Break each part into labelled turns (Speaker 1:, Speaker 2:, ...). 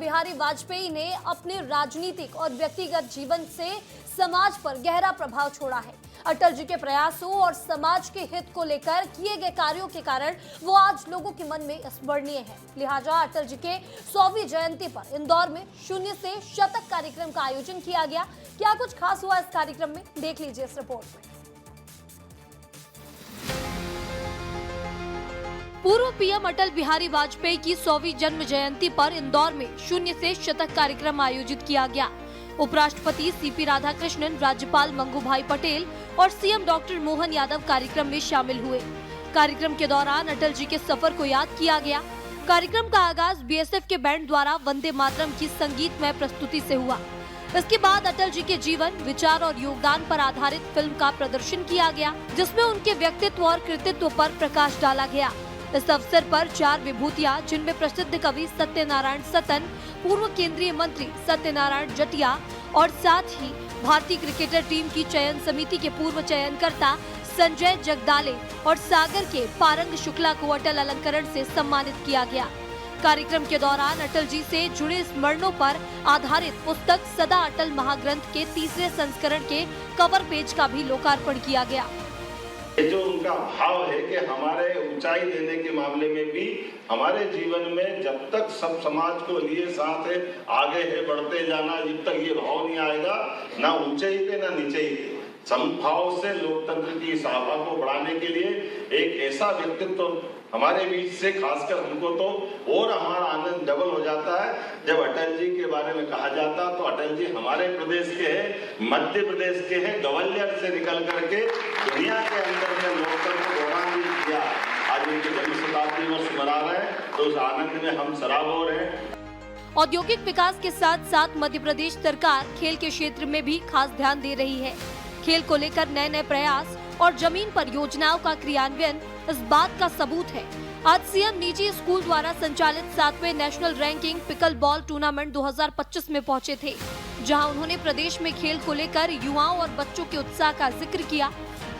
Speaker 1: बिहारी वाजपेयी ने अपने राजनीतिक और व्यक्तिगत जीवन से समाज पर गहरा प्रभाव छोड़ा है। अटल जी के प्रयासों और समाज के हित को लेकर किए गए कार्यों के कारण वो आज लोगों के मन में स्मरणीय है। लिहाजा अटल जी के 100वीं जयंती पर इंदौर में शून्य से शतक कार्यक्रम का आयोजन किया गया। क्या कुछ खास हुआ इस कार्यक्रम में, देख लीजिए इस रिपोर्ट में। पूर्व पीएम अटल बिहारी वाजपेयी की 100वीं जन्म जयंती पर इंदौर में शून्य से शतक कार्यक्रम आयोजित किया गया। उपराष्ट्रपति सीपी राधाकृष्णन, राज्यपाल मंगू भाई पटेल और सीएम डॉक्टर मोहन यादव कार्यक्रम में शामिल हुए। कार्यक्रम के दौरान अटल जी के सफर को याद किया गया। कार्यक्रम का आगाज बीएसएफ के बैंड द्वारा वंदे मातरम की संगीतमय प्रस्तुति से हुआ। इसके बाद अटल जी के जीवन, विचार और योगदान पर आधारित फिल्म का प्रदर्शन किया गया, जिसमें उनके व्यक्तित्व और कृतित्व पर प्रकाश डाला गया। इस अवसर पर 4 विभूतियां, जिनमें प्रसिद्ध कवि सत्यनारायण सतन, पूर्व केंद्रीय मंत्री सत्यनारायण जटिया और साथ ही भारतीय क्रिकेटर टीम की चयन समिति के पूर्व चयनकर्ता संजय जगदाले और सागर के पारंग शुक्ला को अटल अलंकरण से सम्मानित किया गया। कार्यक्रम के दौरान अटल जी से जुड़े स्मरणों पर आधारित पुस्तक सदा अटल महाग्रंथ के 3रे संस्करण के कवर पेज का भी लोकार्पण किया गया।
Speaker 2: ये जो उनका भाव है कि हमारे ऊंचाई देने के मामले में भी हमारे जीवन में जब तक सब समाज को लिए साथ है, आगे है बढ़ते जाना, जब तक ये भाव नहीं आएगा, ना ऊंचाई पे ना नीचे पे, समभाव से लोकतंत्र की इस आभा को बढ़ाने के लिए एक ऐसा व्यक्तित्व हमारे बीच से, खासकर हमको तो और हमारा आनंद डबल हो जाता है जब अटल जी के बारे में कहा जाता। तो अटल जी हमारे प्रदेश के हैं, मध्य प्रदेश के हैं, ग्वालियर से निकल करके दुनिया के अंदर में लोकतंत्र को गौरवान्वित किया। आज उनकी जन्म शताब्दी वर्ष मना रहे हैं, तो उस आनंद में हम सराबोर हैं।
Speaker 1: औद्योगिक विकास के साथ साथ मध्य प्रदेश सरकार खेल के क्षेत्र में भी खास ध्यान दे रही है। खेल को लेकर नए नए प्रयास और जमीन पर योजनाओं का क्रियान्वयन इस बात का सबूत है। आज सीएम निजी स्कूल द्वारा संचालित 7वें national ranking pickleball tournament 2025 में पहुंचे थे, जहां उन्होंने प्रदेश में खेल को लेकर युवाओं और बच्चों के उत्साह का जिक्र किया।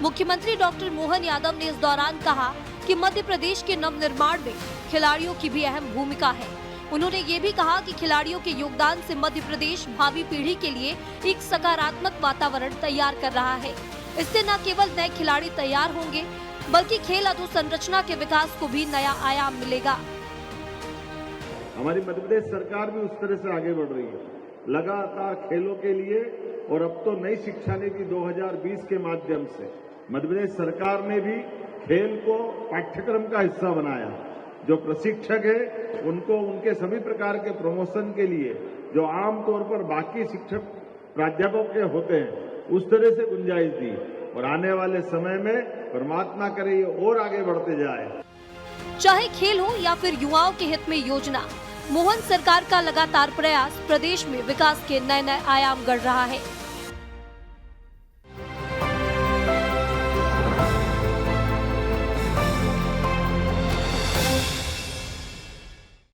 Speaker 1: मुख्यमंत्री डॉक्टर मोहन यादव ने इस दौरान कहा कि मध्य प्रदेश के नवनिर्माण में खिलाड़ियों की भी अहम भूमिका है। उन्होंने ये भी कहा कि खिलाड़ियों के योगदान से मध्य प्रदेश भावी पीढ़ी के लिए एक सकारात्मक वातावरण तैयार कर रहा है। इससे न केवल नए खिलाड़ी तैयार होंगे, बल्कि खेल अधोसंरचना के विकास को भी नया आयाम मिलेगा।
Speaker 3: हमारी मध्य प्रदेश सरकार भी उस तरह से आगे बढ़ रही है, लगातार खेलों के लिए। और अब तो नई शिक्षा नीति 2020 के माध्यम से मध्य प्रदेश सरकार ने भी खेल को पाठ्यक्रम का हिस्सा बनाया। जो प्रशिक्षक है उनको उनके सभी प्रकार के प्रमोशन के लिए जो आमतौर पर बाकी शिक्षक प्राध्यापकों के होते हैं, उस तरह से गुंजाइश दी। और आने वाले समय में परमात्मा करे ये और आगे बढ़ते जाए।
Speaker 1: चाहे खेल हो या फिर युवाओं के हित में योजना, मोहन सरकार का लगातार प्रयास प्रदेश में विकास के नए नए आयाम गढ़ रहा है।